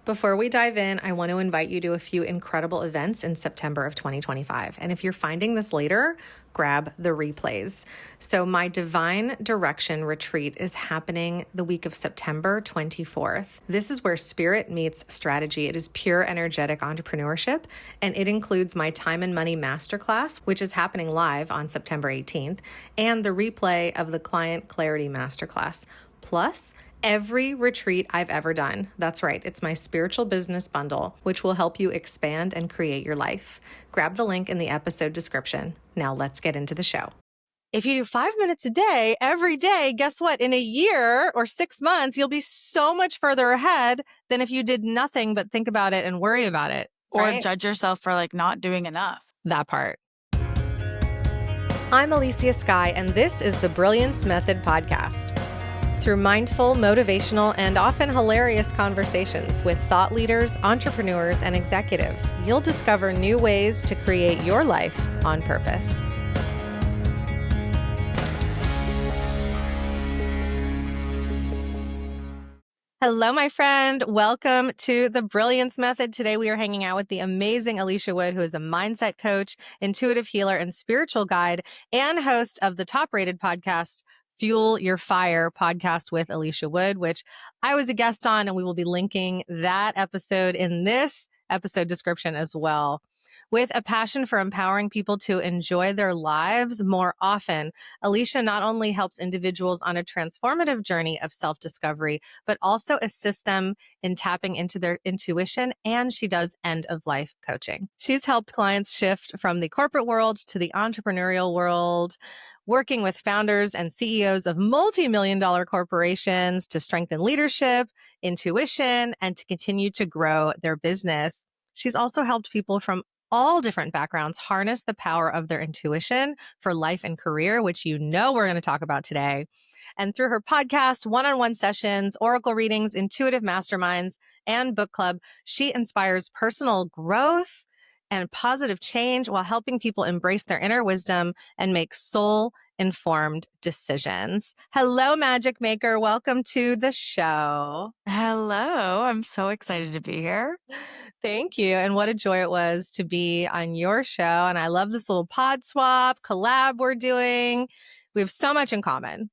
Before we dive in, I want to invite you to a few incredible events in September of 2025. And if you're finding this later, grab the replays. So my Divine Direction retreat is happening the week of September 24th. This is where spirit meets strategy. It is pure energetic entrepreneurship, and it includes my Time and Money Masterclass, which is happening live on September 18th, and the replay of the Client Clarity Masterclass. Plus, every retreat I've ever done. That's right. It's my spiritual business bundle, which will help you expand and create your life. Grab the link in the episode description. Now let's get into the show. If you do 5 minutes a day, every day, guess what? In a year or 6 months, you'll be so much further ahead than if you did nothing but think about it and worry about it. Or right? judge yourself for not doing enough. That part. I'm Elysia Skye, and this is the Brilliance Method podcast. Through mindful, motivational, and often hilarious conversations with thought leaders, entrepreneurs, and executives, you'll discover new ways to create your life on purpose. Hello, my friend. Welcome to the Brilliance Method. Today, we are hanging out with the amazing Alicia Wood, who is a mindset coach, intuitive healer, and spiritual guide, and host of the top-rated podcast, Fuel Your Fire podcast with Alicia Wood, which I was a guest on, and we will be linking that episode in this episode description as well. With a passion for empowering people to enjoy their lives more often, Alicia not only helps individuals on a transformative journey of self-discovery, but also assists them in tapping into their intuition, and she does end-of-life coaching. She's helped clients shift from the corporate world to the entrepreneurial world, working with founders and CEOs of multi-million-dollar corporations to strengthen leadership, intuition, and to continue to grow their business. She's also helped people from all different backgrounds harness the power of their intuition for life and career, which we're going to talk about today. And through her podcast, one-on-one sessions, oracle readings, intuitive masterminds, and book club, she inspires personal growth and positive change while helping people embrace their inner wisdom and make soul-informed decisions. Hello, Magic Maker. Welcome to the show. Hello. I'm so excited to be here. Thank you. And what a joy it was to be on your show. And I love this little pod swap collab we're doing. We have so much in common.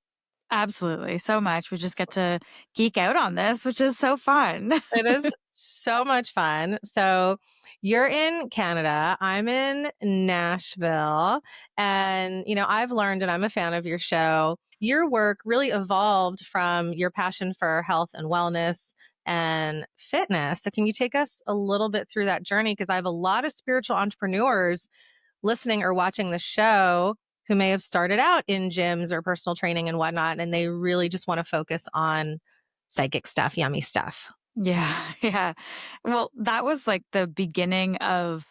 Absolutely. So much. We just get to geek out on this, which is so fun. It is so much fun. So you're in Canada. I'm in Nashville. And, I've learned, and I'm a fan of your show, your work really evolved from your passion for health and wellness and fitness. So can you take us a little bit through that journey? Because I have a lot of spiritual entrepreneurs listening or watching the show who may have started out in gyms or personal training and whatnot, and they really just want to focus on psychic stuff, yummy stuff. Yeah. Yeah. Well, that was the beginning of,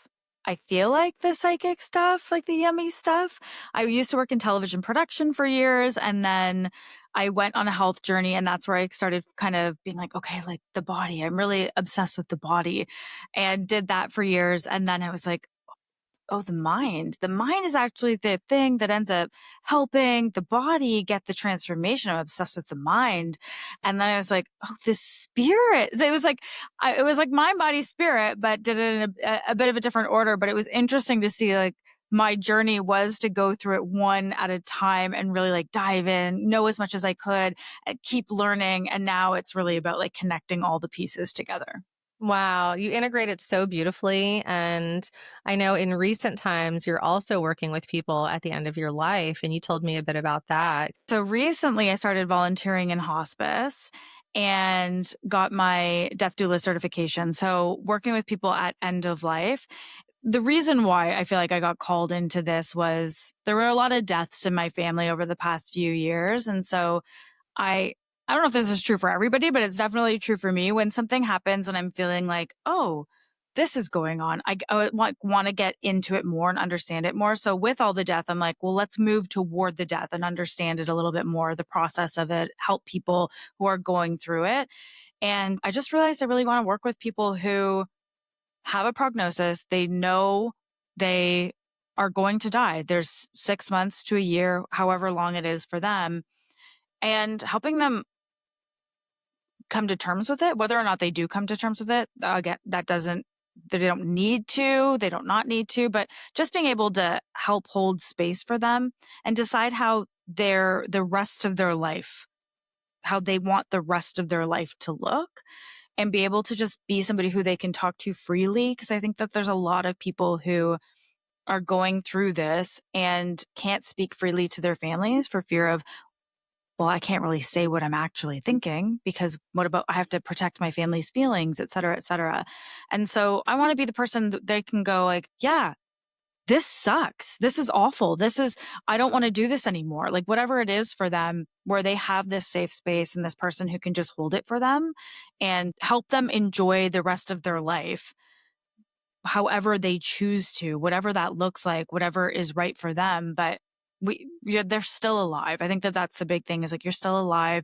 I feel like, the psychic stuff, the yummy stuff. I used to work in television production for years, and then I went on a health journey, and that's where I started kind of being okay, the body. I'm really obsessed with the body, and did that for years. And then I was like, oh, the mind. The mind is actually the thing that ends up helping the body get the transformation. I'm obsessed with the mind. And then I was like, oh, the spirit. So it was mind, body, spirit, but did it in a bit of a different order. But it was interesting to see my journey was to go through it one at a time and really dive in, know as much as I could, keep learning. And now it's really about connecting all the pieces together. Wow, you integrate it so beautifully. And I know in recent times, you're also working with people at the end of your life. And you told me a bit about that. So recently I started volunteering in hospice and got my death doula certification. So working with people at end of life. The reason why I feel like I got called into this was there were a lot of deaths in my family over the past few years. And so I don't know if this is true for everybody, but it's definitely true for me. When something happens and I'm feeling oh, this is going on, I want to get into it more and understand it more. So with all the death, I'm well, let's move toward the death and understand it a little bit more, the process of it, help people who are going through it. And I just realized I really want to work with people who have a prognosis. They know they are going to die. There's 6 months to a year, however long it is for them, and helping them come to terms with it. Whether or not they do come to terms with it, again, that doesn't, they don't need to, they don't not need to, but just being able to help hold space for them and decide how the rest of their life, how they want the rest of their life to look, and be able to just be somebody who they can talk to freely. Cause I think that there's a lot of people who are going through this and can't speak freely to their families for fear of, well, I can't really say what I'm actually thinking because what about I have to protect my family's feelings, et cetera, et cetera. And so I want to be the person that they can go like, yeah, this sucks. This is awful. I don't want to do this anymore. Like whatever it is for them, where they have this safe space and this person who can just hold it for them and help them enjoy the rest of their life however they choose to, whatever that looks like, whatever is right for them. But they're still alive. I think that that's the big thing is like, you're still alive.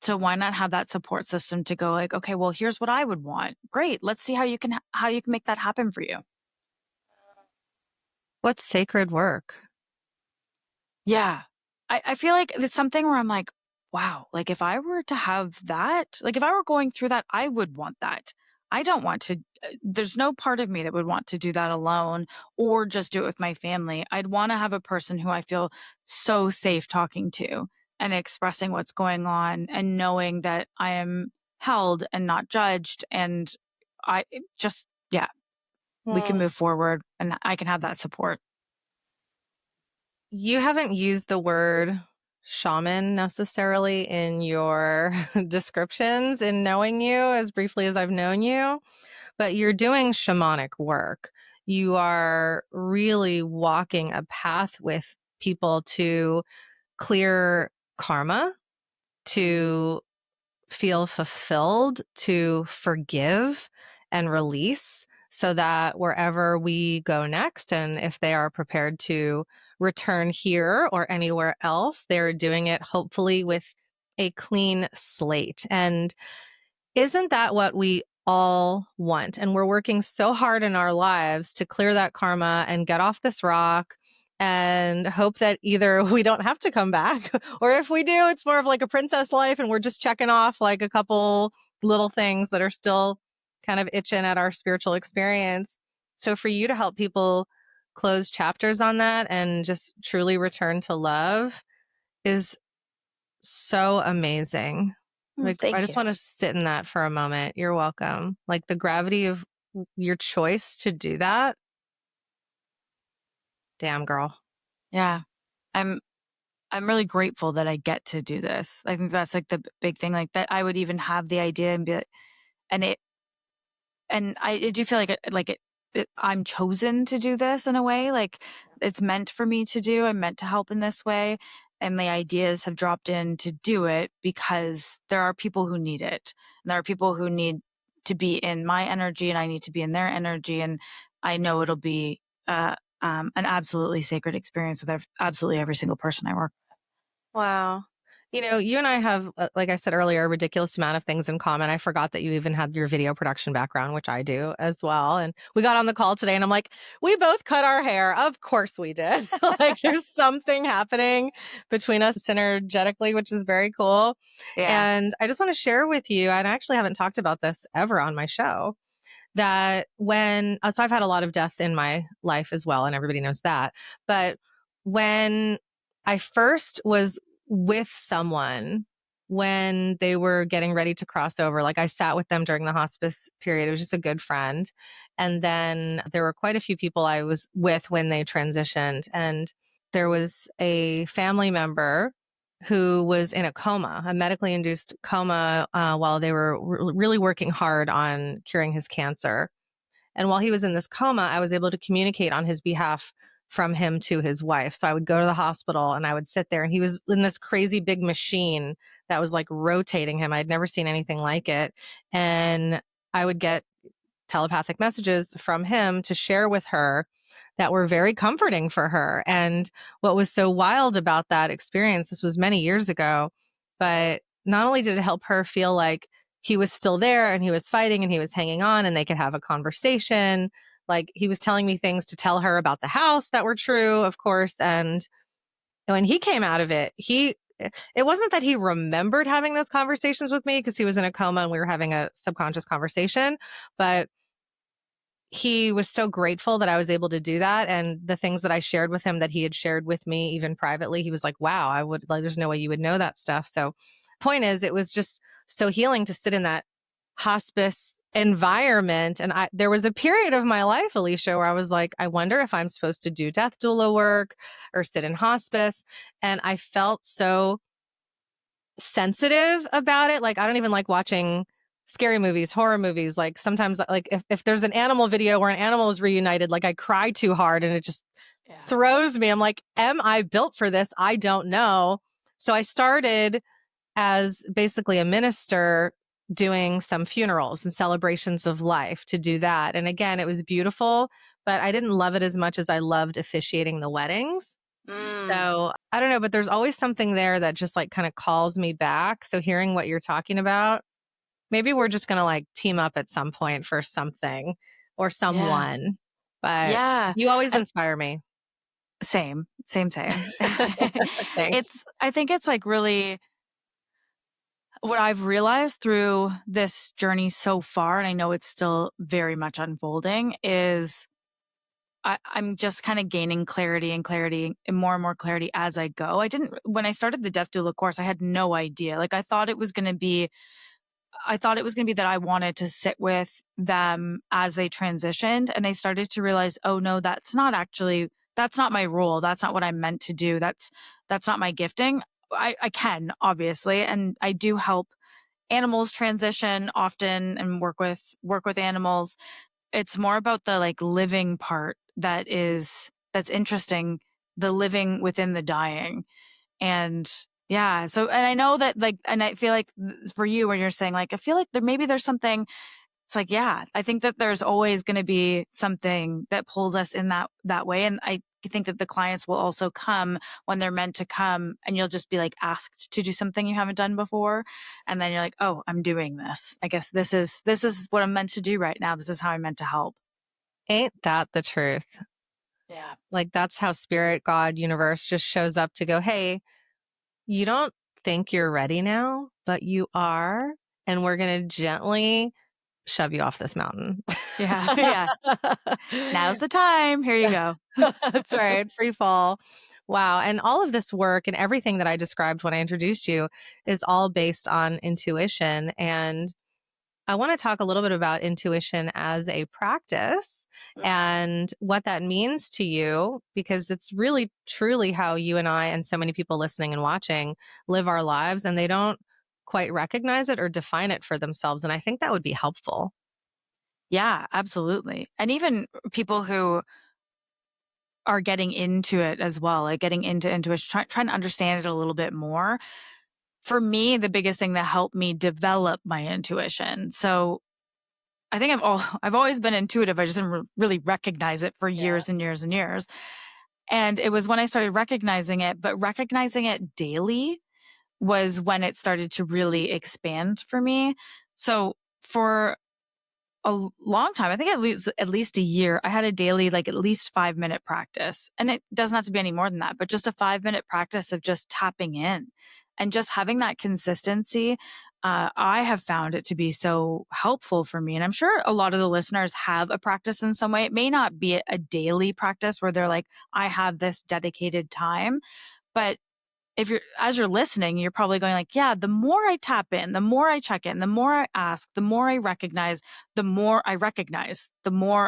So why not have that support system to go like, okay, well, here's what I would want. Great. Let's see how you can make that happen for you. What's sacred work? Yeah. I feel like it's something where I'm like, wow, like if I were to have that, like if I were going through that, I would want that. I don't want to, there's no part of me that would want to do that alone or just do it with my family. I'd want to have a person who I feel so safe talking to and expressing what's going on and knowing that I am held and not judged. And yeah, we can Well, move forward and I can have that support. you haven't used the word shaman necessarily in your descriptions in knowing you as briefly as I've known you, but you're doing shamanic work. You are really walking a path with people to clear karma, to feel fulfilled, to forgive and release so that wherever we go next, and if they are prepared to return here or anywhere else, they're doing it hopefully with a clean slate. And isn't that what we all want? And we're working so hard in our lives to clear that karma and get off this rock and hope that either we don't have to come back, or if we do, it's more of like a princess life and we're just checking off like a couple little things that are still kind of itching at our spiritual experience. So for you to help people close chapters on that and just truly return to love is so amazing. Like, I Thank just you. want to sit in that for a moment. You're welcome. Like the gravity of your choice to do that. Damn, girl. Yeah. I'm I'm really grateful that I get to do this. I think that's like the big thing, like that I would even have the idea and be like, and it, and I do feel like I'm chosen to do this in a way, like it's meant for me to do. I'm meant to help in this way. And the ideas have dropped in to do it because there are people who need it. And there are people who need to be in my energy and I need to be in their energy. And I know it'll be, an absolutely sacred experience with absolutely every single person I work. Wow. You know, you and I have, like I said earlier, a ridiculous amount of things in common. I forgot that you even had your video production background, which I do as well. And we got on the call today and I'm like, we both cut our hair. Of course we did. Like there's something happening between us synergetically, which is very cool. Yeah. And I just want to share with you, and I actually haven't talked about this ever on my show, that so I've had a lot of death in my life as well, and everybody knows that. But when I first was with someone, when they were getting ready to cross over, like I sat with them during the hospice period, it was just a good friend. And then there were quite a few people I was with when they transitioned. And there was a family member who was in a coma, a medically induced coma, while they were really working hard on curing his cancer. And while he was in this coma, I was able to communicate on his behalf from him to his wife. So I would go to the hospital and I would sit there, and he was in this crazy big machine that was like rotating him. I'd never seen anything like it. And I would get telepathic messages from him to share with her that were very comforting for her. And what was so wild about that experience, this was many years ago, but not only did it help her feel like he was still there and he was fighting and he was hanging on and they could have a conversation, like he was telling me things to tell her about the house that were true, of course. And when he came out of it, he it wasn't that he remembered having those conversations with me because he was in a coma and we were having a subconscious conversation, but he was so grateful that I was able to do that. And the things that I shared with him that he had shared with me, even privately, he was like, wow, I would like, there's no way you would know that stuff. So, point is, it was just so healing to sit in that hospice environment. And there was a period of my life, Alicia, where I was like, I wonder if I'm supposed to do death doula work or sit in hospice. And I felt so sensitive about it. Like, I don't even like watching scary movies, horror movies. Like sometimes like if there's an animal video where an animal is reunited, like I cry too hard and it just throws me. I'm like, am I built for this? I don't know. So I started as basically a minister doing some funerals and celebrations of life to do that. And again, it was beautiful, but I didn't love it as much as I loved officiating the weddings. So I don't know, but there's always something there that just like kind of calls me back. So hearing what you're talking about, maybe we're just going to like team up at some point for something or Yeah. someone. But Yeah. you always And inspire me. same. Thanks. I think it's like really what I've realized through this journey so far, and I know it's still very much unfolding, is I'm just kind of gaining clarity and more clarity as I go. When I started the Death Doula course, I had no idea. Like, I thought it was going to be that I wanted to sit with them as they transitioned. And I started to realize, oh no, that's not my role. That's not what I'm meant to do. That's not my gifting. I can, obviously. And I do help animals transition often and work with animals. It's more about the like living part that's interesting, the living within the dying. And yeah, so, and I know that like, and I feel like for you, when you're saying like, I feel like there's something, it's like, yeah, I think that there's always going to be something that pulls us in that way. And I think that the clients will also come when they're meant to come, and you'll just be like asked to do something you haven't done before. And then you're like, oh, I'm doing this. I guess this is what I'm meant to do right now. This is how I'm meant to help. Ain't that the truth? Yeah. Like that's how spirit, God, universe just shows up to go, hey, you don't think you're ready now, but you are. And we're going to gently shove you off this mountain. Yeah. Yeah. Now's the time. Here you go. That's right. Free fall. Wow. And all of this work and everything that I described when I introduced you is all based on intuition. And I want to talk a little bit about intuition as a practice and what that means to you, because it's really truly how you and I and so many people listening and watching live our lives, and they don't quite recognize it or define it for themselves. And I think that would be helpful. Yeah, absolutely. And even people who are getting into it as well, like getting into intuition, trying to understand it a little bit more. For me, the biggest thing that helped me develop my intuition. So I think I've always been intuitive. I just didn't really recognize it for years and years and years. And it was when I started recognizing it, but recognizing it daily was when it started to really expand for me. So for a long time, I think at least a year, I had a daily, like at least 5-minute practice. And it doesn't have to be any more than that, but just a 5-minute practice of just tapping in and just having that consistency. I have found it to be so helpful for me. And I'm sure a lot of the listeners have a practice in some way. It may not be a daily practice where they're like, I have this dedicated time, but as you're listening, you're probably going like, yeah, the more I tap in, the more I check in, the more I ask, the more I recognize, the more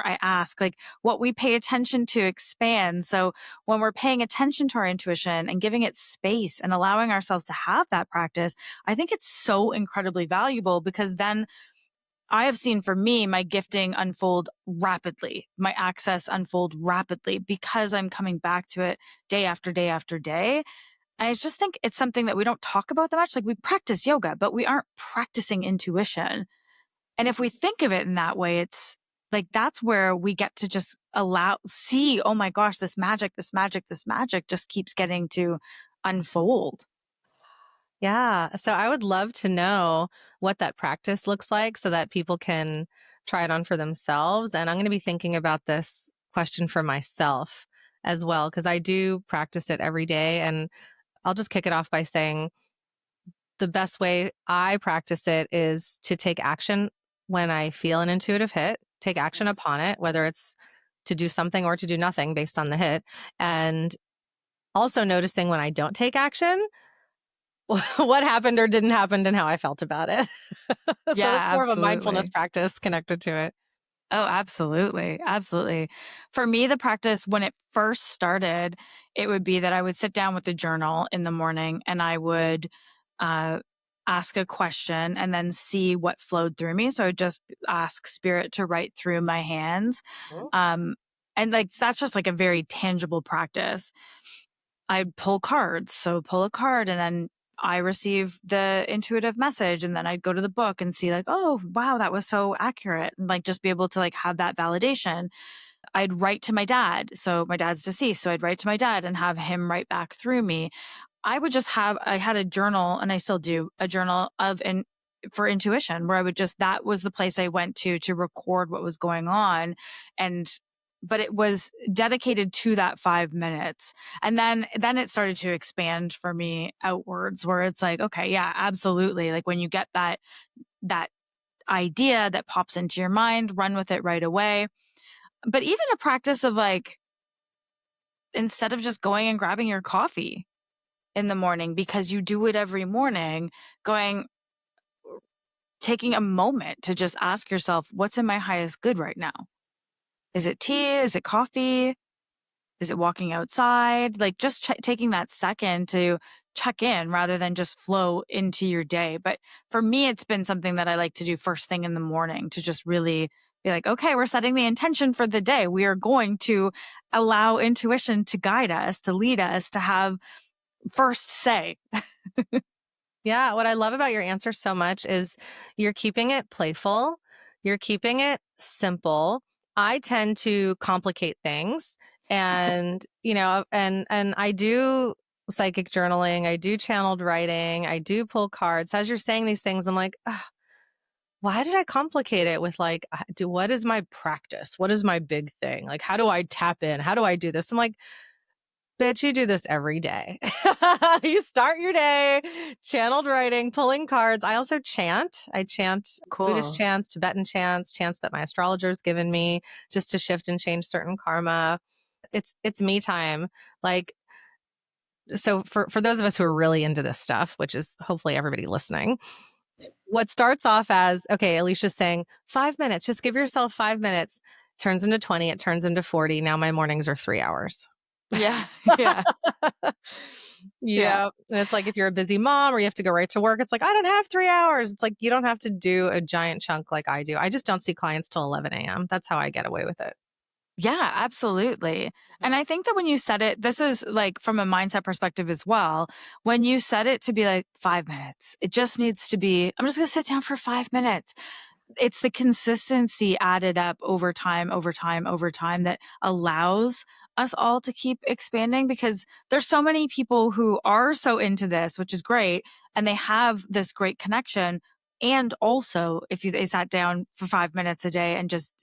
I ask, like what we pay attention to expands. So when we're paying attention to our intuition and giving it space and allowing ourselves to have that practice, I think it's so incredibly valuable, because then I have seen for me, my gifting unfold rapidly, my access unfold rapidly, because I'm coming back to it day after day after day. I just think it's something that we don't talk about that much. Like, we practice yoga, but we aren't practicing intuition. And if we think of it in that way, it's like, that's where we get to just see, oh my gosh, this magic just keeps getting to unfold. Yeah. So I would love to know what that practice looks like so that people can try it on for themselves. And I'm going to be thinking about this question for myself as well, because I do practice it every day. And I'll just kick it off by saying the best way I practice it is to take action when I feel an intuitive hit, take action upon it, whether it's to do something or to do nothing based on the hit. And also noticing when I don't take action, what happened or didn't happen and how I felt about it. So Yeah, it's more of a mindfulness absolutely. practice connected to it. Oh, absolutely. Absolutely. For me, the practice when it first started, it would be that I would sit down with a journal in the morning and I would uh, ask a question and then see what flowed through me. So I would just ask spirit to write through my hands. Mhm. Um, and like that's just like a very tangible practice. I'd pull cards. So pull a card and then I receive the intuitive message and then I'd go to the book and see like, oh, wow, that was so accurate. And like just be able to like have that validation. I'd write to my dad. So my dad's deceased. So I'd write to my dad and have him write back through me. I had a journal and I still do a journal for intuition where I would just, that was the place I went to record what was going on. And, but it was dedicated to that 5 minutes. And then it started to expand for me outwards where it's like, okay, yeah, absolutely. Like when you get that idea that pops into your mind, run with it right away. But even a practice of like, instead of just going and grabbing your coffee, in the morning because you do it every morning, taking a moment to just ask yourself, what's in my highest good right now? Is it tea? Is it coffee? Is it walking outside? Like just taking that second to check in rather than just flow into your day. But for me, it's been something that I like to do first thing in the morning to just really be like, okay, we're setting the intention for the day. We are going to allow intuition to guide us, to lead us, to have first say. Yeah, what I love about your answer so much is you're keeping it playful, you're keeping it simple. I tend to complicate things and, and I do psychic journaling, I do channeled writing, I do pull cards. As you're saying these things, I'm like, "Ugh, why did I complicate it with like, what is my practice? What is my big thing? Like, how do I tap in? How do I do this?" I'm like, bitch, you do this every day. You start your day channeled writing, pulling cards. I also chant. I chant Buddhist Cool. chants, Tibetan chants, chants that my astrologer's given me just to shift and change certain karma. It's me time. Like, so for those of us who are really into this stuff, which is hopefully everybody listening, what starts off as, okay, Alicia's saying 5 minutes, just give yourself 5 minutes, turns into 20, it turns into 40. Now my mornings are 3 hours. Yeah. Yeah. Yeah. Yeah. And it's like if you're a busy mom or you have to go right to work, it's like, I don't have 3 hours. It's like you don't have to do a giant chunk like I do. I just don't see clients till 11 a.m. That's how I get away with it. Yeah, absolutely. And I think that when you set it, this is like from a mindset perspective as well. When you set it to be like 5 minutes, it just needs to be, I'm just going to sit down for 5 minutes. It's the consistency added up over time, over time, over time that allows us all to keep expanding because there's so many people who are so into this, which is great. And they have this great connection. And also, if they sat down for 5 minutes a day and just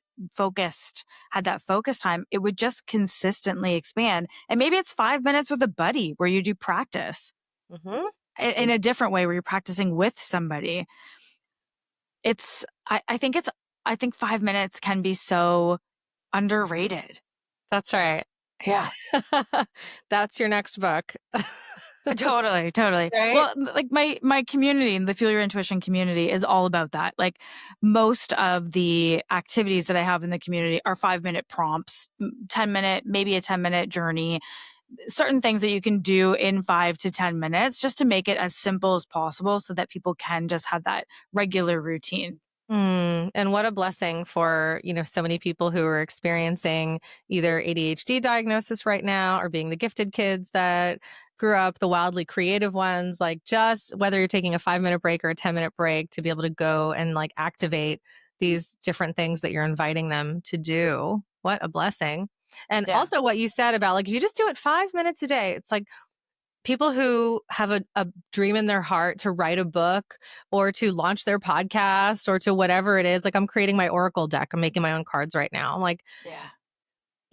had that focus time, it would just consistently expand. And maybe it's 5 minutes with a buddy where you do practice Mm-hmm. in a different way where you're practicing with somebody. I think 5 minutes can be so underrated. That's right. Yeah. That's your next book. Totally, totally. Right? Well, like my community, the Feel Your Intuition community is all about that. Like most of the activities that I have in the community are 5 minute prompts, 10 minute, maybe a 10 minute journey, certain things that you can do in 5 to 10 minutes just to make it as simple as possible so that people can just have that regular routine. And what a blessing for, so many people who are experiencing either ADHD diagnosis right now or being the gifted kids that grew up, the wildly creative ones, like just whether you're taking a 5 minute break or a 10 minute break to be able to go and like activate these different things that you're inviting them to do. What a blessing. And Yeah. also what you said about like, if you just do it 5 minutes a day, it's like, people who have a dream in their heart to write a book or to launch their podcast or to whatever it is. Like I'm creating my Oracle deck. I'm making my own cards right now. I'm like, Yeah.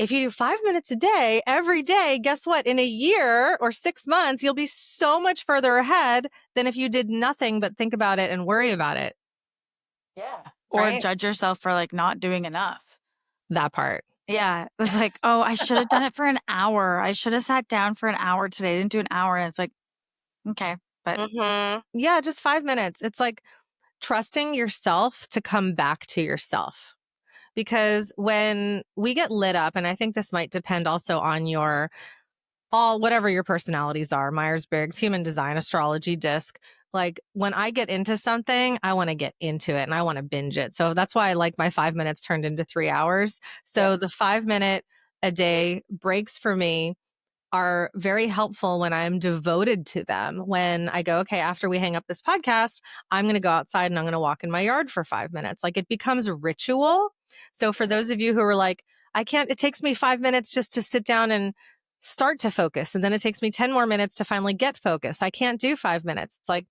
If you do 5 minutes a day, every day, guess what? In a year or 6 months, you'll be so much further ahead than if you did nothing but think about it and worry about it. Yeah. Or Right? judge yourself for like not doing enough. That part. Yeah. It was like, oh, I should have done it for an hour. I should have sat down for an hour today. I didn't do an hour. And it's like, okay. But Yeah, just 5 minutes. It's like trusting yourself to come back to yourself. Because when we get lit up, and I think this might depend also on your whatever your personalities are, Myers-Briggs, human design, astrology, disc. Like when I get into something, I want to get into it and I want to binge it. So that's why I like my 5 minutes turned into 3 hours. So the 5 minute a day breaks for me are very helpful when I'm devoted to them. When I go, okay, after we hang up this podcast, I'm going to go outside and I'm going to walk in my yard for 5 minutes. Like it becomes a ritual. So for those of you who are like, I can't, it takes me 5 minutes just to sit down and start to focus. And then it takes me 10 more minutes to finally get focused. I can't do 5 minutes. It's like,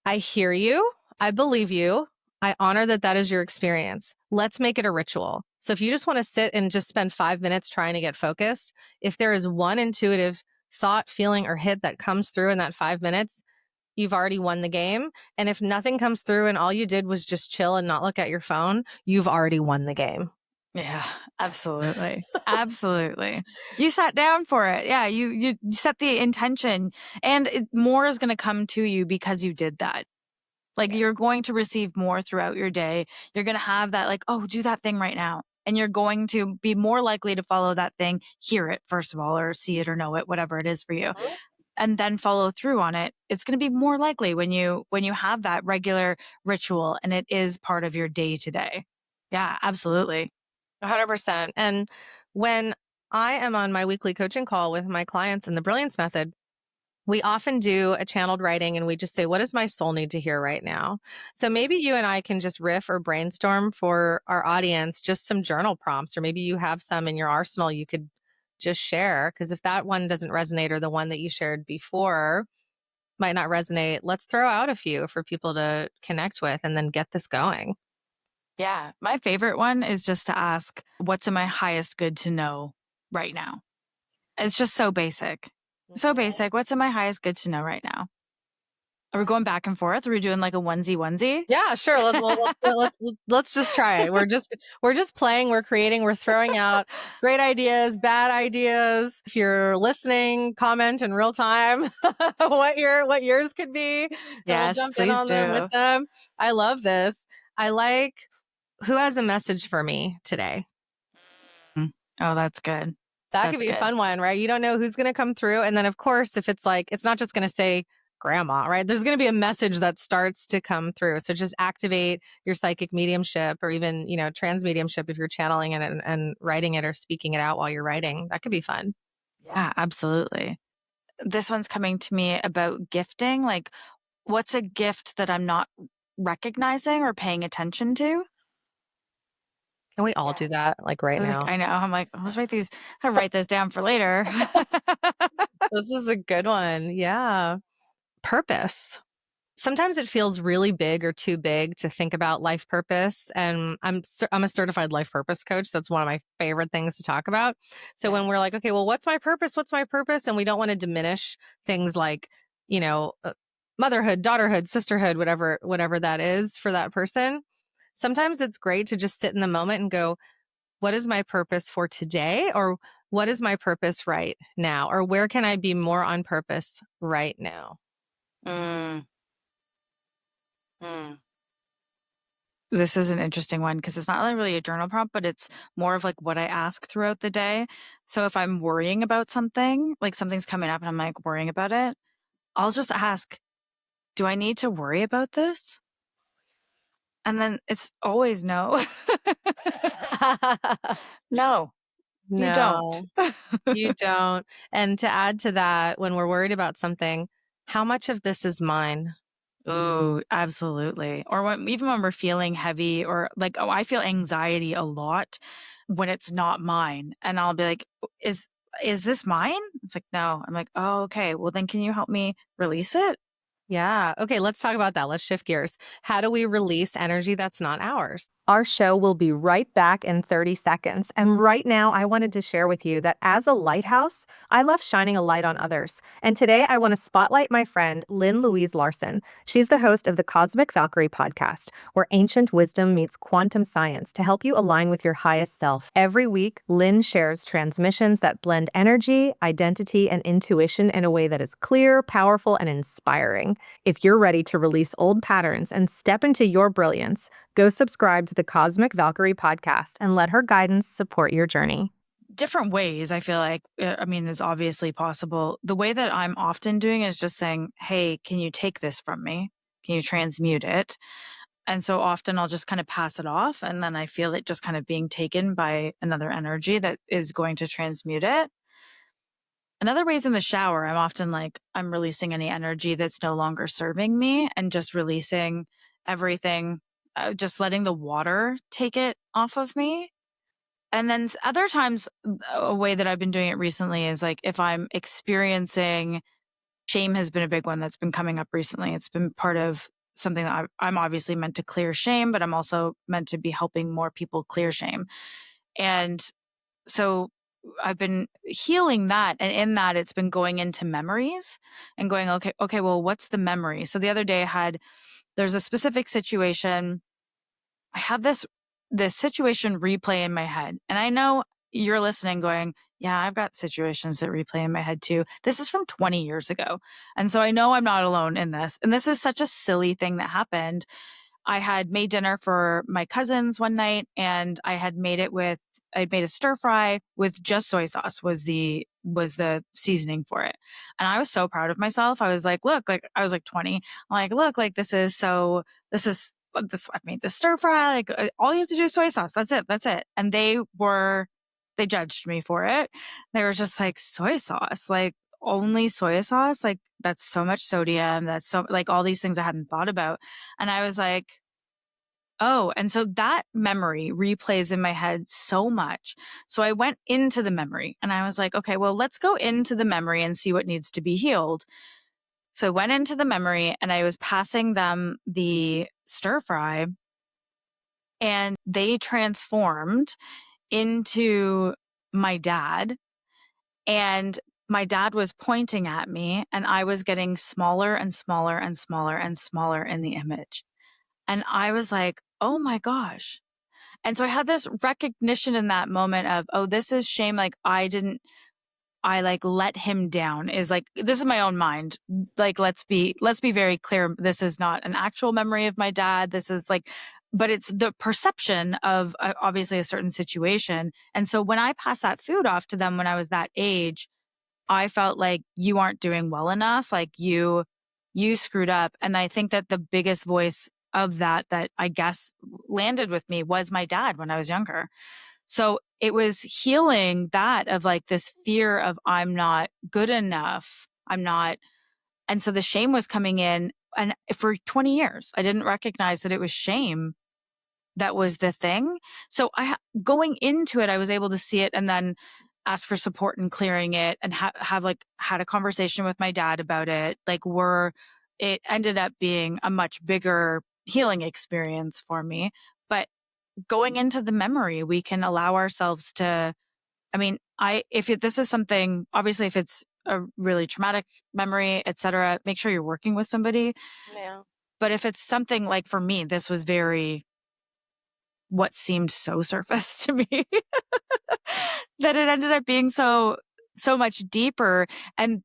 I hear you. I believe you. I honor that that is your experience. Let's make it a ritual. So if you just want to sit and just spend 5 minutes trying to get focused, if there is one intuitive thought, feeling, or hit that comes through in that 5 minutes, you've already won the game. And if nothing comes through and all you did was just chill and not look at your phone, you've already won the game. yeah, absolutely. Absolutely. You sat down for it. Yeah. You set the intention and more is going to come to you because you did that. Like you're going to receive more throughout your day. You're going to have that like, oh, do that thing right now. And you're going to be more likely to follow that thing, hear it first of all, or see it or know it, whatever it is for you, and then follow through on it. It's going to be more likely when you have that regular ritual and it is part of your day to day. Yeah, absolutely. 100%. And when I am on my weekly coaching call with my clients in the Brilliance Method, we often do a channeled writing and we just say, what does my soul need to hear right now? So maybe you and I can just riff or brainstorm for our audience, just some journal prompts, or maybe you have some in your arsenal you could just share. Because if that one doesn't resonate or the one that you shared before might not resonate, let's throw out a few for people to connect with and then get this going. Yeah. My favorite one is just to ask, what's in my highest good to know right now? It's just so basic. So basic. What's in my highest good to know right now? Are we going back and forth? Are we doing like a onesie? Yeah, sure. Let's just try it. We're just playing. We're creating. We're throwing out great ideas, bad ideas. If you're listening, comment in real time what yours could be, and we'll Yes, jump in please on them do. with them. I love this. I like who has a message for me today. Oh, that's good. That could That's be a good. fun one, right? You don't know who's going to come through. And then, of course, if it's like, it's not just going to say grandma, right? There's going to be a message that starts to come through. So just activate your psychic mediumship or even, trans mediumship if you're channeling it and writing it or speaking it out while you're writing. That could be fun. Yeah, absolutely. This one's coming to me about gifting. Like, what's a gift that I'm not recognizing or paying attention to? Can we all do that like right Like, now? I know. I'm like, I'll write this down for later. This is a good one. Yeah. Purpose. Sometimes it feels really big or too big to think about life purpose. And I'm a certified life purpose coach. So that's one of my favorite things to talk about. So when we're like, okay, well, what's my purpose? What's my purpose? And we don't want to diminish things like, motherhood, daughterhood, sisterhood, whatever that is for that person. Sometimes it's great to just sit in the moment and go, what is my purpose for today? Or what is my purpose right now? Or where can I be more on purpose right now? Mm. This is an interesting one because it's not really a journal prompt, but it's more of like what I ask throughout the day. So if I'm worrying about something, like something's coming up and I'm like worrying about it, I'll just ask, do I need to worry about this? And then it's always no. No, you don't. No, you don't. And to add to that, when we're worried about something, how much of this is mine? Ooh, absolutely. Or even when we're feeling heavy or like, oh, I feel anxiety a lot when it's not mine. And I'll be like, is this mine? It's like, no. I'm like, oh, okay. Well, then can you help me release it? Yeah. Okay, let's talk about that. Let's shift gears. How do we release energy that's not ours? Our show will be right back in 30 seconds. And right now, I wanted to share with you that as a lighthouse, I love shining a light on others. And today, I want to spotlight my friend, Lynn Louise Larson. She's the host of the Cosmic Valkyrie podcast, where ancient wisdom meets quantum science to help you align with your highest self. Every week, Lynn shares transmissions that blend energy, identity, and intuition in a way that is clear, powerful, and inspiring. If you're ready to release old patterns and step into your brilliance, go subscribe to the Cosmic Valkyrie podcast and let her guidance support your journey. Different ways, I feel like, is obviously possible. The way that I'm often doing is just saying, hey, can you take this from me? Can you transmute it? And so often I'll just kind of pass it off. And then I feel it just kind of being taken by another energy that is going to transmute it. Another way is in the shower. I'm often like, I'm releasing any energy that's no longer serving me and just releasing everything, just letting the water take it off of me. And then other times, a way that I've been doing it recently is like if I'm experiencing shame has been a big one that's been coming up recently. It's been part of something that I'm obviously meant to clear shame, but I'm also meant to be helping more people clear shame. And so I've been healing that. And in that, it's been going into memories and going, okay, well, what's the memory? So the other day there's a specific situation. I have this situation replay in my head. And I know you're listening going, yeah, I've got situations that replay in my head too. This is from 20 years ago. And so I know I'm not alone in this. And this is such a silly thing that happened. I had made dinner for my cousins one night and I'd made a stir fry with just soy sauce was the seasoning for it. And I was so proud of myself. I was like, look, like I was like 20. I'm like, look, like this is I made this stir fry. Like all you have to do is soy sauce. That's it. That's it. And they judged me for it. They were just like, soy sauce, like only soy sauce. Like that's so much sodium. That's so like all these things I hadn't thought about. And I was like, oh, and so that memory replays in my head so much. So I went into the memory and I was like, okay, well, let's go into the memory and see what needs to be healed. So I went into the memory and I was passing them the stir fry and they transformed into my dad. And my dad was pointing at me and I was getting smaller and smaller and smaller and smaller in the image. And I was like, oh my gosh. And so I had this recognition in that moment of, oh, this is shame. Like I like let him down is like, this is my own mind. Like, let's be very clear. This is not an actual memory of my dad. This is like, but it's the perception of obviously a certain situation. And so when I passed that food off to them when I was that age, I felt like you aren't doing well enough. Like you screwed up. And I think that the biggest voice of that I guess landed with me was my dad when I was younger. So it was healing that of like this fear of I'm not good enough. I'm not. And so the shame was coming in. And for 20 years, I didn't recognize that it was shame that was the thing. So going into it, I was able to see it and then ask for support in clearing it and have like had a conversation with my dad about it. Like it ended up being a much bigger healing experience for me. But going into the memory, we can allow ourselves to, this is something, obviously if it's a really traumatic memory, etc., make sure you're working with somebody. Yeah. But if it's something like for me, this was what seemed so surface to me that it ended up being so much deeper. And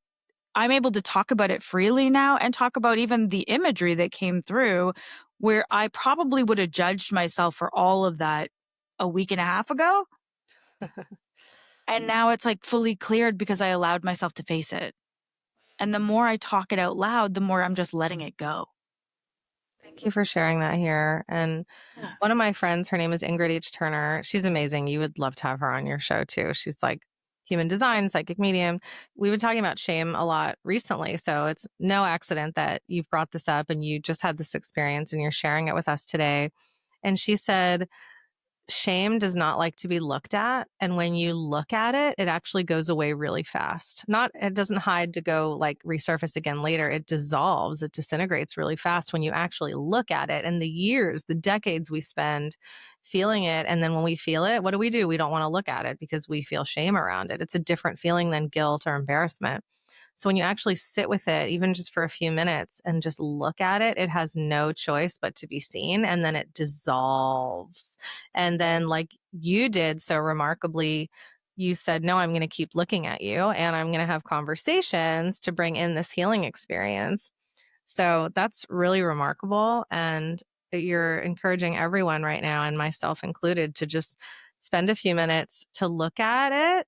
I'm able to talk about it freely now and talk about even the imagery that came through where I probably would have judged myself for all of that a week and a half ago. And now it's like fully cleared because I allowed myself to face it. And the more I talk it out loud, the more I'm just letting it go. Thank you for sharing that here. And Yeah. one of my friends, her name is Ingrid H. Turner. She's amazing. You would love to have her on your show too. She's like human design, psychic medium. We've been talking about shame a lot recently. So it's no accident that you've brought this up and you just had this experience and you're sharing it with us today. And she said shame does not like to be looked at. And when you look at it, it actually goes away really fast. It doesn't hide to go like resurface again later. It dissolves, it disintegrates really fast when you actually look at it. And the years, the decades we spend feeling it. And then when we feel it, what do? We don't want to look at it because we feel shame around it. It's a different feeling than guilt or embarrassment. So when you actually sit with it, even just for a few minutes and just look at it, it has no choice but to be seen. And then it dissolves. And then, like you did so remarkably, you said, no, I'm going to keep looking at you and I'm going to have conversations to bring in this healing experience. So that's really remarkable. And you're encouraging everyone right now, and myself included, to just spend a few minutes to look at it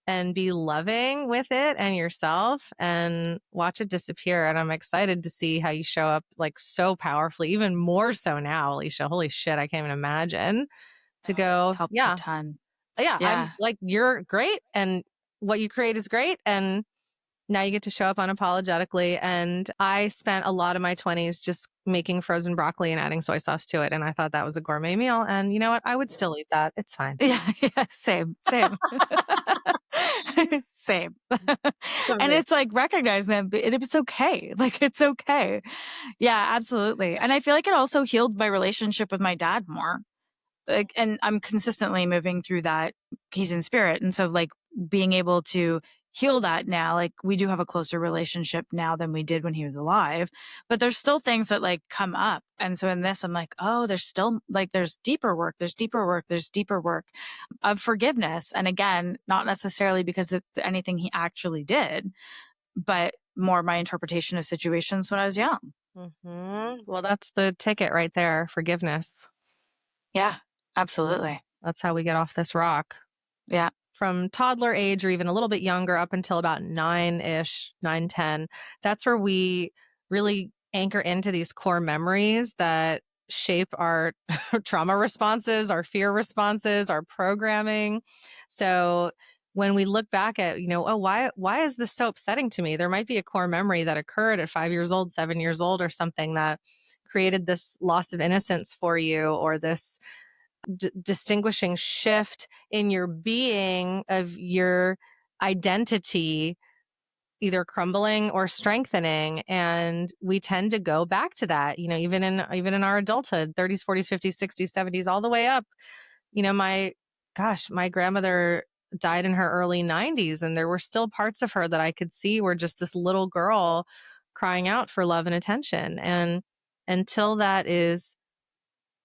and be loving with it and yourself and watch it disappear. And I'm excited to see how you show up like so powerfully, even more so now, Alicia. Holy shit, I can't even imagine to It's go, helped a yeah, ton. yeah, I'm Yeah. like, you're great. And what you create is great. And now you get to show up unapologetically. And I spent a lot of my 20s just making frozen broccoli and adding soy sauce to it. And I thought that was a gourmet meal. And you know what? I would still eat that. It's fine. Yeah, yeah, same. Same. And Totally. it's like recognize them, but it's okay. Like it's okay. Yeah, absolutely. And I feel like it also healed my relationship with my dad more. Like, and I'm consistently moving through that. He's in spirit. And so like being able to heal that now, like we do have a closer relationship now than we did when he was alive, but there's still things that like come up. And so in this, I'm like, oh, there's still like, there's deeper work, there's deeper work, there's deeper work of forgiveness. And again, not necessarily because of anything he actually did, but more my interpretation of situations when I was young. Well, that's the ticket right there, forgiveness. Yeah, absolutely. That's how we get off this rock. Yeah. From toddler age or even a little bit younger up until about 9-ish, 9, 10, that's where we really anchor into these core memories that shape our trauma responses, our fear responses, our programming. So when we look back at, oh, why is this so upsetting to me? There might be a core memory that occurred at 5 years old, 7 years old, or something that created this loss of innocence for you, or this distinguishing shift in your being of your identity, either crumbling or strengthening. And we tend to go back to that, even in our adulthood, 30s, 40s, 50s, 60s, 70s, all the way up. My grandmother died in her early 90s, and there were still parts of her that I could see were just this little girl crying out for love and attention. And until that is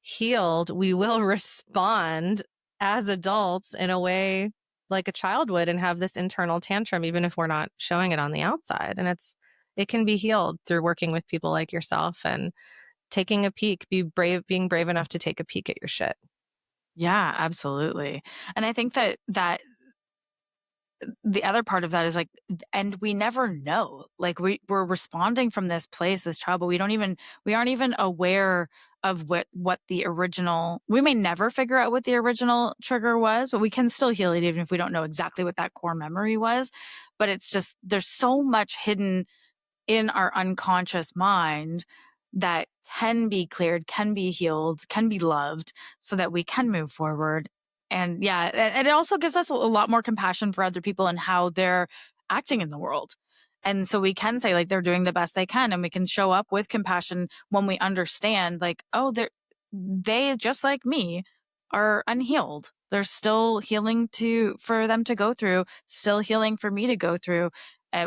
healed, we will respond as adults in a way like a child would and have this internal tantrum, even if we're not showing it on the outside. And it can be healed through working with people like yourself and taking a peek, being brave enough to take a peek at your shit. Yeah, absolutely. And I think that the other part of that is like, and we never know, like we're responding from this place, this child, but we aren't even aware of what the original, we may never figure out what the original trigger was, but we can still heal it even if we don't know exactly what that core memory was. But it's just, there's so much hidden in our unconscious mind that can be cleared, can be healed, can be loved so that we can move forward. And yeah, and it also gives us a lot more compassion for other people and how they're acting in the world. And so we can say like they're doing the best they can, and we can show up with compassion when we understand like, oh, they just like me are unhealed. There's still healing for them to go through, still healing for me to go through,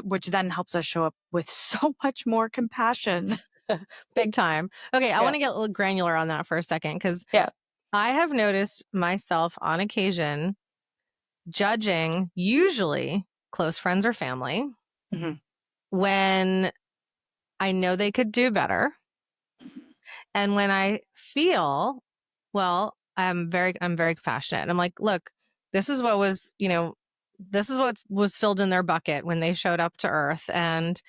which then helps us show up with so much more compassion. Big time. Okay, I Yeah. want to get a little granular on that for a second, because Yeah. I have noticed myself on occasion judging usually close friends or family Mhm. when I know they could do better. And when I feel, well, I'm very compassionate. And I'm like, look, this is what was, this is what was filled in their bucket when they showed up to Earth. And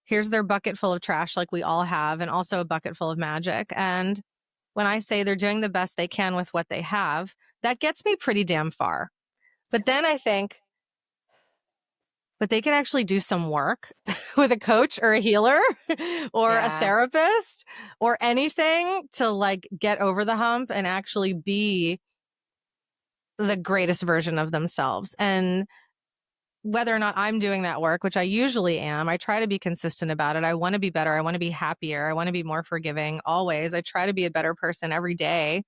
here's their bucket full of trash, like we all have, and also a bucket full of magic. And when I say they're doing the best they can with what they have, that gets me pretty damn far. But then I think, but they could actually do some work with a coach or a healer or a Yeah. therapist or anything to like get over the hump and actually be the greatest version of themselves. And whether or not I'm doing that work, which I usually am, I try to be consistent about it. I want to be better. I want to be happier. I want to be more forgiving always. I try to be a better person every day.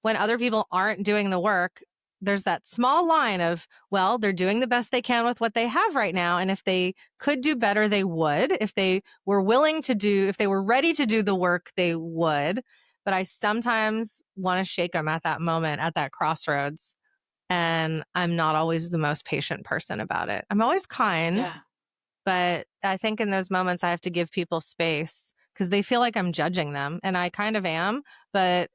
When other people aren't doing the work, there's that small line of, well, they're doing the best they can with what they have right now. And if they could do better, they would. If they were willing to do, if they were ready to do the work, they would. But I sometimes want to shake them at that moment, at that crossroads. And I'm not always the most patient person about it. I'm always kind, but I think in those moments I have to give people space because they feel like I'm judging them. And I kind of am, but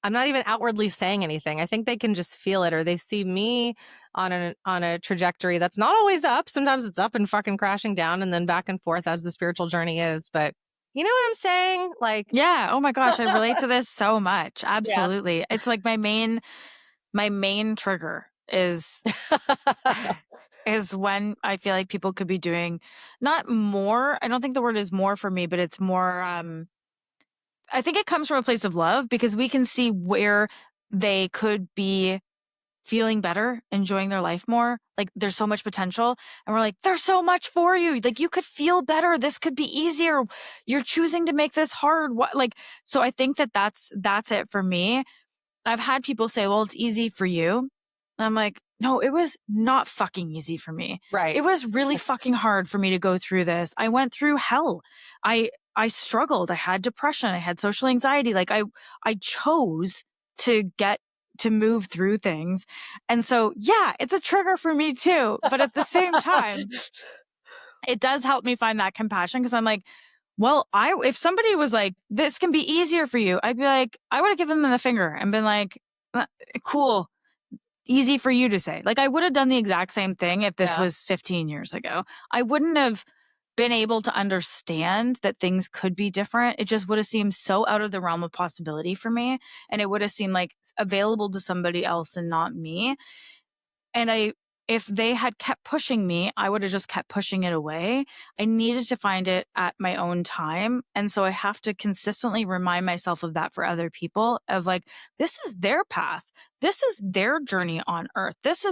I'm not even outwardly saying anything. I think they can just feel it, or they see me on a trajectory that's not always up. Sometimes it's up and fucking crashing down and then back and forth as the spiritual journey is. But you know what I'm saying? Like, yeah. Oh my gosh, I relate to this so much. yeah. Absolutely. It's like my main trigger is is when I feel like people could be doing not more. I don't think the word is more for me, but it's more I think it comes from a place of love because we can see where they could be feeling better, enjoying their life more. Like there's so much potential. And we're like, there's so much for you. Like you could feel better. This could be easier. You're choosing to make this hard. What, like, so I think that that's it for me. I've had people say, well, it's easy for you. And I'm like, no, it was not fucking easy for me. Right. It was really fucking hard for me to go through this. I went through hell. I struggled. I had depression. I had social anxiety. Like I chose to move through things. And so, yeah, it's a trigger for me too. But at the same time, it does help me find that compassion because I'm like, well, if somebody was like, this can be easier for you, I'd be like, I would have given them the finger and been like, cool, easy for you to say. Like I would have done the exact same thing if this was 15 years ago. I wouldn't have been able to understand that things could be different. It just would have seemed so out of the realm of possibility for me. And it would have seemed like available to somebody else and not me. And if they had kept pushing me, I would have just kept pushing it away. I needed to find it at my own time. And so I have to consistently remind myself of that for other people of like, this is their path. This is their journey on earth. This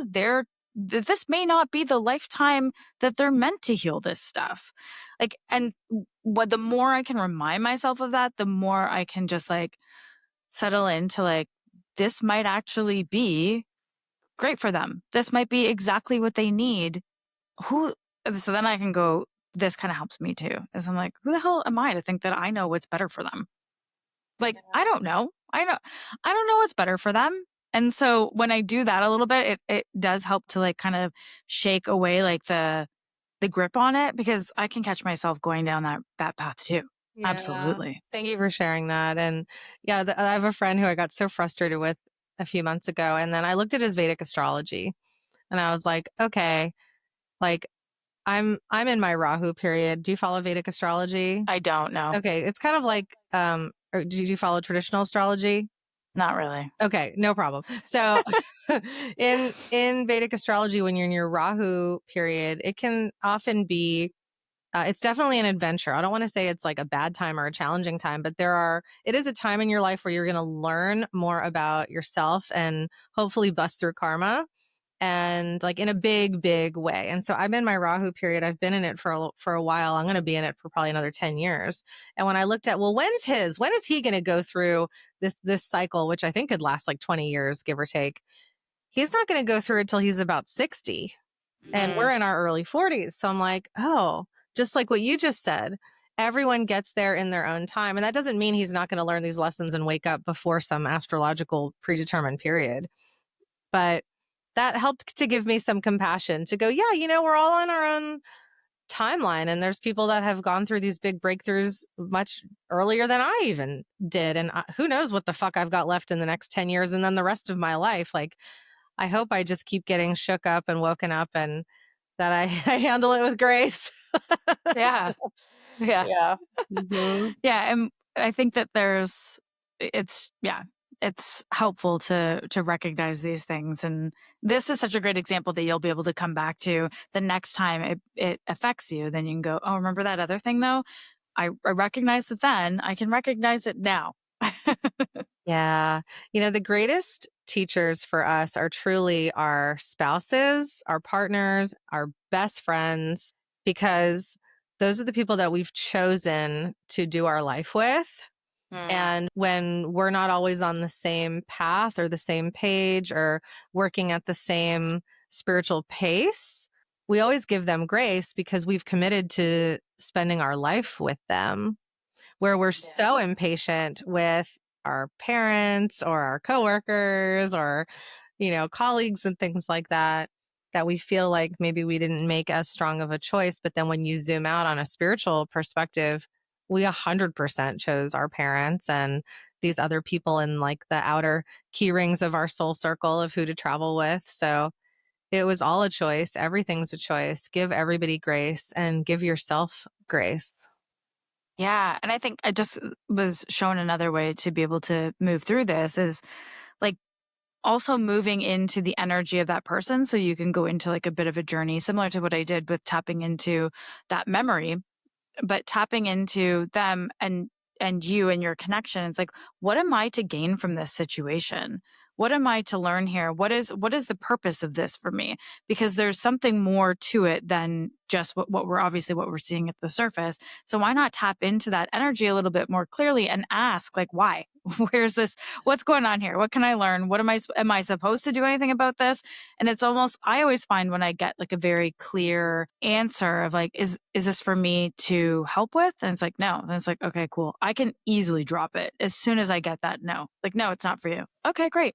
may not be the lifetime that they're meant to heal this stuff. Like, and the more I can remind myself of that, the more I can just like settle into like, this might actually be great for them. This might be exactly what they need. So then I can go, this kind of helps me too. As I'm like, who the hell am I to think that I know what's better for them? Like, I don't know. I don't know what's better for them. And so when I do that a little bit, it does help to like kind of shake away like the grip on it because I can catch myself going down that path too. Yeah. Absolutely. Thank you for sharing that. And yeah, I have a friend who I got so frustrated with a few months ago. And then I looked at his Vedic astrology and I was like, okay, like I'm in my Rahu period. Do you follow Vedic astrology? I don't know. Okay. It's kind of like, or do you follow traditional astrology? Not really. Okay, no problem. So in Vedic astrology, when you're in your Rahu period, it can often be it's definitely an adventure. I don't want to say it's like a bad time or a challenging time, but it is a time in your life where you're going to learn more about yourself and hopefully bust through karma and like in a big, big way. And so I'm in my Rahu period. I've been in it for a while. I'm going to be in it for probably another 10 years. And when I looked at, well, when is he going to go through this cycle, which I think could last like 20 years, give or take? He's not going to go through it till he's about 60 and we're in our early 40s. So I'm like, oh, just like what you just said, everyone gets there in their own time. And that doesn't mean he's not going to learn these lessons and wake up before some astrological predetermined period. But that helped to give me some compassion to go, yeah, we're all on our own timeline. And there's people that have gone through these big breakthroughs much earlier than I even did. And who knows what the fuck I've got left in the next 10 years and then the rest of my life. Like, I hope I just keep getting shook up and woken up and that I handle it with grace. Yeah. Yeah. Yeah. Mm-hmm. Yeah. And I think that it's helpful to recognize these things. And this is such a great example that you'll be able to come back to the next time it affects you. Then you can go, oh, remember that other thing though? I recognized it then. I can recognize it now. Yeah. The greatest teachers for us are truly our spouses, our partners, our best friends, because those are the people that we've chosen to do our life with. And when we're not always on the same path or the same page or working at the same spiritual pace, we always give them grace because we've committed to spending our life with them. Where we're so impatient with our parents or our coworkers or, colleagues and things like that, that we feel like maybe we didn't make as strong of a choice. But then when you zoom out on a spiritual perspective, we 100% chose our parents and these other people in like the outer key rings of our soul circle of who to travel with. So it was all a choice. Everything's a choice. Give everybody grace and give yourself grace. Yeah. And I think I just was shown another way to be able to move through this is like also moving into the energy of that person. So you can go into like a bit of a journey, similar to what I did with tapping into that memory, but tapping into them and you and your connection. It's like, what am I to gain from this situation? What am I to learn here? What is the purpose of this for me? Because there's something more to it than just what we're seeing at the surface. So why not tap into that energy a little bit more clearly and ask, like, why? Where's this? What's going on here? What can I learn? What am I supposed to do anything about this? And it's almost, I always find when I get like a very clear answer of like, is this for me to help with? And it's like, no. And it's like, okay, cool. I can easily drop it as soon as I get that no. Like, no, it's not for you. Okay, great.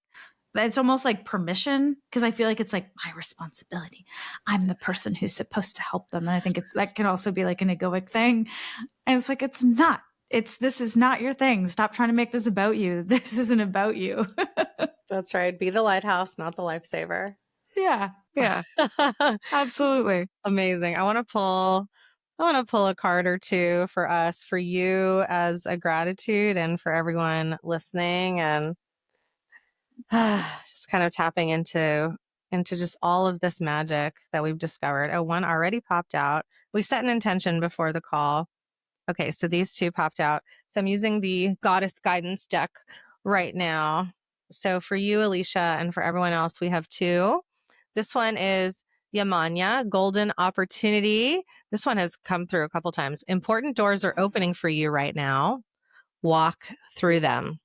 It's almost like permission because I feel like it's like my responsibility. I'm the person who's supposed to help them. And I think that can also be like an egoic thing. And it's like, it's not. This is not your thing. Stop trying to make this about you. This isn't about you. That's right. Be the lighthouse, not the lifesaver. Yeah. Yeah. Absolutely. Amazing. I want to pull a card or two for us, for you as a gratitude and for everyone listening, and just kind of tapping into just all of this magic that we've discovered. Oh, one already popped out. We set an intention before the call. Okay, so these two popped out. So I'm using the Goddess Guidance deck right now. So for you, Alicia, and for everyone else, we have two. This one is Yamanya, Golden Opportunity. This one has come through a couple times. Important doors are opening for you right now. Walk through them.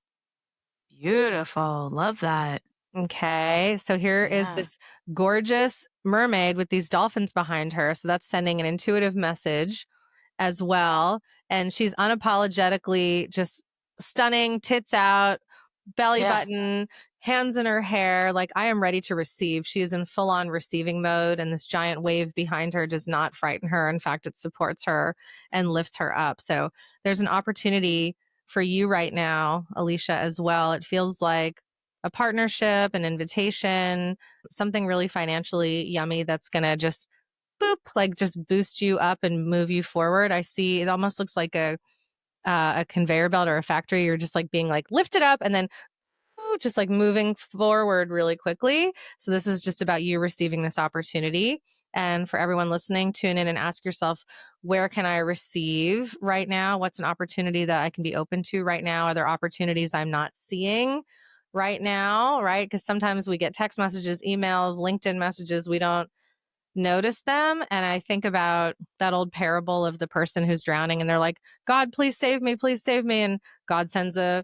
Beautiful. Love that. Okay, so here is this gorgeous mermaid with these dolphins behind her. So that's sending an intuitive message as well. And she's unapologetically just stunning, tits out, belly button, hands in her hair. Like, I am ready to receive. She is in full on receiving mode. And this giant wave behind her does not frighten her. In fact, it supports her and lifts her up. So there's an opportunity for you right now, Alicia, as well. It feels like a partnership, an invitation, something really financially yummy that's going to just boop, like just boost you up and move you forward. I see it almost looks like a conveyor belt or a factory. You're just like being like lifted up and then just like moving forward really quickly. So this is just about you receiving this opportunity. And for everyone listening, tune in and ask yourself, where can I receive right now? What's an opportunity that I can be open to right now? Are there opportunities I'm not seeing right now? Right? Because sometimes we get text messages, emails, LinkedIn messages. We don't notice them. And I think about that old parable of the person who's drowning and they're like, God, please save me, please save me. And God sends a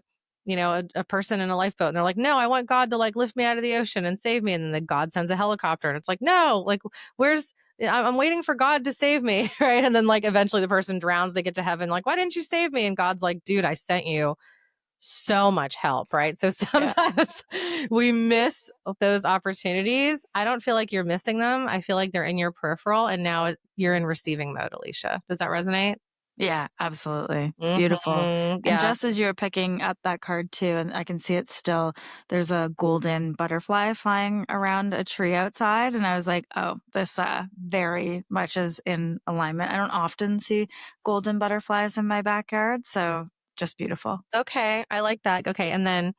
person in a lifeboat and they're like, no, I want God to like lift me out of the ocean and save me. And then God sends a helicopter and it's like, no, like I'm waiting for God to save me. Right. And then like eventually the person drowns, they get to heaven, like, why didn't you save me? And God's like, dude, I sent you so much help, right? So sometimes we miss those opportunities. I don't feel like you're missing them. I feel like they're in your peripheral and now you're in receiving mode, Alicia. Does that resonate? Yeah, absolutely. Beautiful. And just as you're picking up that card too, and I can see it still, there's a golden butterfly flying around a tree outside. And I was like, oh, this very much is in alignment. I don't often see golden butterflies in my backyard. So just beautiful. Okay. I like that. Okay. And then,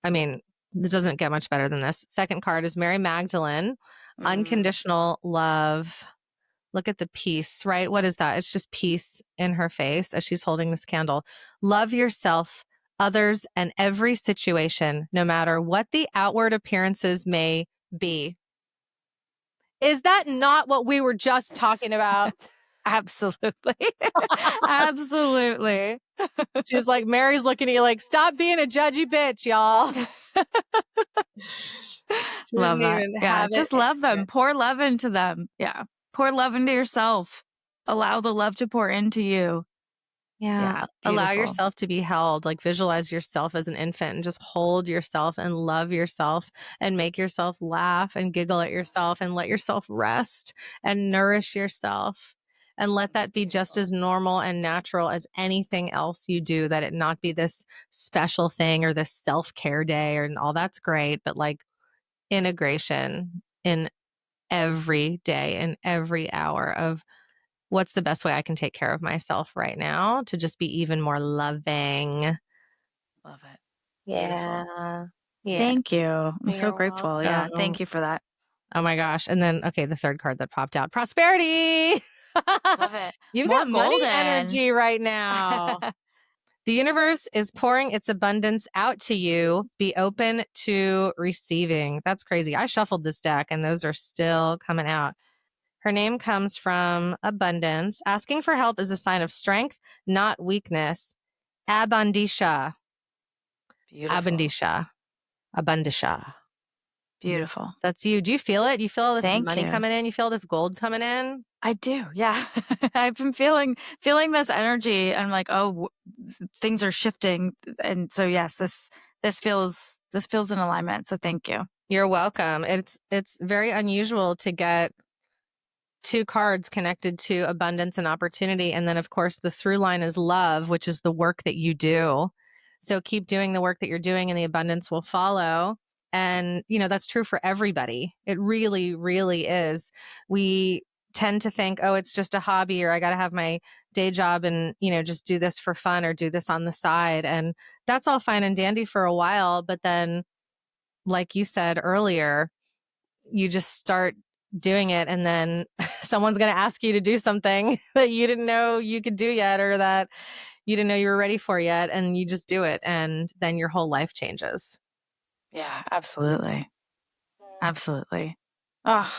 I mean, it doesn't get much better than this. Second card is Mary Magdalene, unconditional love. Look at the peace, right? What is that? It's just peace in her face as she's holding this candle. Love yourself others, and every situation, no matter what the outward appearances may be. Is that not what we were just talking about? Absolutely. Absolutely. She's like, Mary's looking at you like, stop being a judgy bitch, y'all. She Love didn't that. even Yeah. have it. Just love them. Pour love into them. Yeah. Pour love into yourself. Allow the love to pour into you. Yeah. Allow yourself to be held. Like visualize yourself as an infant and just hold yourself and love yourself and make yourself laugh and giggle at yourself and let yourself rest and nourish yourself. And let that be just as normal and natural as anything else you do, that it not be this special thing or this self-care day or and all that's great, but like integration in every day and every hour of what's the best way I can take care of myself right now to just be even more loving. Love it. Yeah. Yeah. Thank you. I'm so You're grateful. Yeah. welcome. Thank you for that. Oh my gosh. And then, okay, the third card that popped out, prosperity. Love it. You've More got money golden energy right now. The universe is pouring its abundance out to you. Be open to receiving. That's crazy. I shuffled this deck and those are still coming out. Her name comes from abundance. Asking for help is a sign of strength, not weakness. Abundisha. Beautiful. Abundisha. Abundisha. Beautiful. That's you. Do you feel it? You feel all this Thank money you. coming in? You feel this gold coming in? I do. Yeah. I've been feeling this energy. I'm like, oh, things are shifting. And so, yes, this feels in alignment. So thank you. You're welcome. It's very unusual to get two cards connected to abundance and opportunity. And then, of course, the through line is love, which is the work that you do. So keep doing the work that you're doing and the abundance will follow. And, you know, that's true for everybody. It really, really is. We tend to think, oh, it's just a hobby or I got to have my day job and, you know, just do this for fun or do this on the side. And that's all fine and dandy for a while. But then, like you said earlier, you just start doing it and then someone's going to ask you to do something that you didn't know you could do yet or that you didn't know you were ready for yet and you just do it and then your whole life changes. Yeah, absolutely. Absolutely. Oh,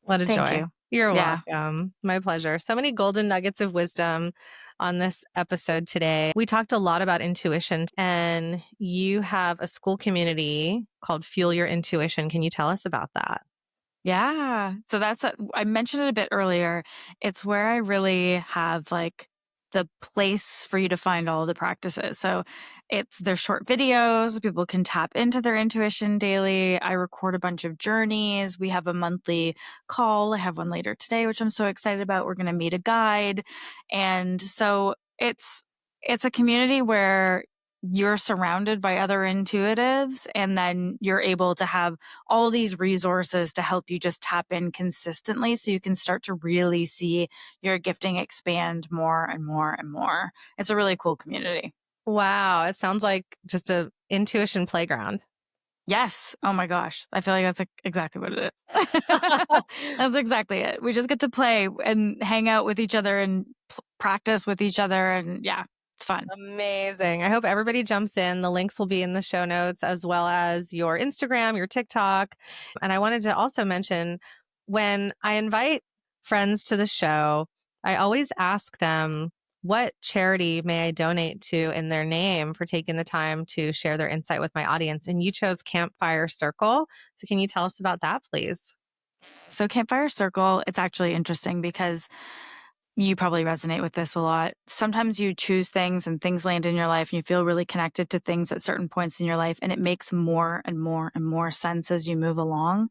What a thank joy. you. You're Yeah. welcome. My pleasure. So many golden nuggets of wisdom on this episode today. We talked a lot about intuition and you have a school community called Fuel Your Intuition. Can you tell us about that? Yeah. So I mentioned it a bit earlier. It's where I really have like the place for you to find all the practices. So there's short videos. People can tap into their intuition daily. I record a bunch of journeys. We have a monthly call. I have one later today, which I'm so excited about. We're going to meet a guide. And so it's a community where you're surrounded by other intuitives and then you're able to have all these resources to help you just tap in consistently so you can start to really see your gifting expand more and more and more. It's a really cool community. Wow. It sounds like just a intuition playground. Yes. Oh my gosh. I feel like that's exactly what it is. That's exactly it. We just get to play and hang out with each other and practice with each other. And yeah, it's fun. Amazing. I hope everybody jumps in. The links will be in the show notes as well as your Instagram, your TikTok. And I wanted to also mention when I invite friends to the show, I always ask them, what charity may I donate to in their name for taking the time to share their insight with my audience? And you chose Campfire Circle. So can you tell us about that, please? So Campfire Circle, it's actually interesting because you probably resonate with this a lot. Sometimes you choose things and things land in your life and you feel really connected to things at certain points in your life and it makes more and more and more sense as you move along.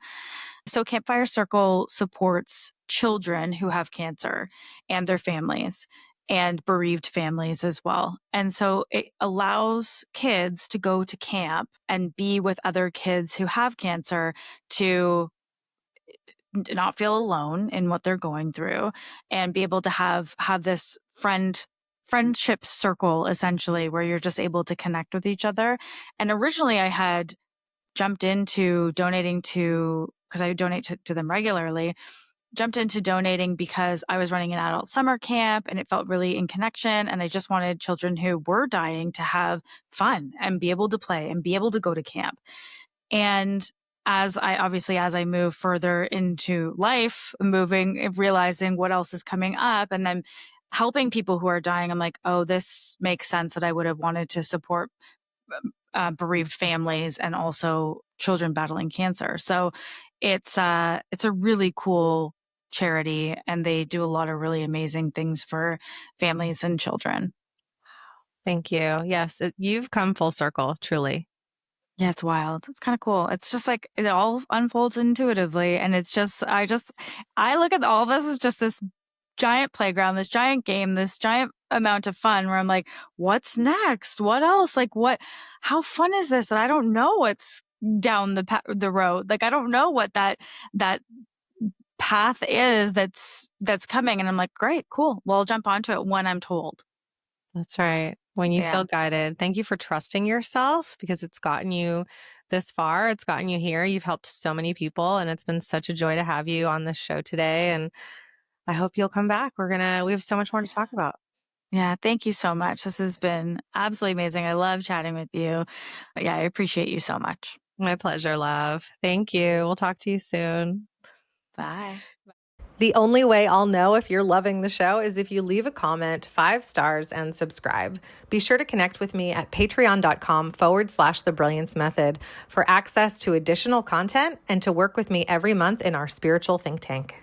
So Campfire Circle supports children who have cancer and their families and bereaved families as well. And so it allows kids to go to camp and be with other kids who have cancer to not feel alone in what they're going through and be able to have this friendship circle essentially where you're just able to connect with each other. And originally I had jumped into donating to, because I donate to them regularly, jumped into donating because I was running an adult summer camp and it felt really in connection. And I just wanted children who were dying to have fun and be able to play and be able to go to camp. And as I move further into life, realizing what else is coming up and then helping people who are dying, I'm like, oh, this makes sense that I would have wanted to support bereaved families and also children battling cancer. So it's a really cool charity, and they do a lot of really amazing things for families and children. Thank you. Yes, you've come full circle, truly. Yeah, it's wild. It's kind of cool. It's just like it all unfolds intuitively. And it's just, I look at all this as just this giant playground, this giant game, this giant amount of fun where I'm like, what's next? What else? Like, how fun is this? And I don't know what's down the road. Like, I don't know what that path is that's coming. And I'm like, great, cool. Well, I'll jump onto it when I'm told. That's right. When you feel guided. Thank you for trusting yourself, because it's gotten you this far. It's gotten you here. You've helped so many people, and it's been such a joy to have you on this show today. And I hope you'll come back. We have so much more to talk about. Yeah, thank you so much. This has been absolutely amazing. I love chatting with you. Yeah, I appreciate you so much. My pleasure, love. Thank you. We'll talk to you soon. Bye. The only way I'll know if you're loving the show is if you leave a comment, 5 stars, and subscribe. Be sure to connect with me at patreon.com/The Brilliance Method for access to additional content and to work with me every month in our spiritual think tank.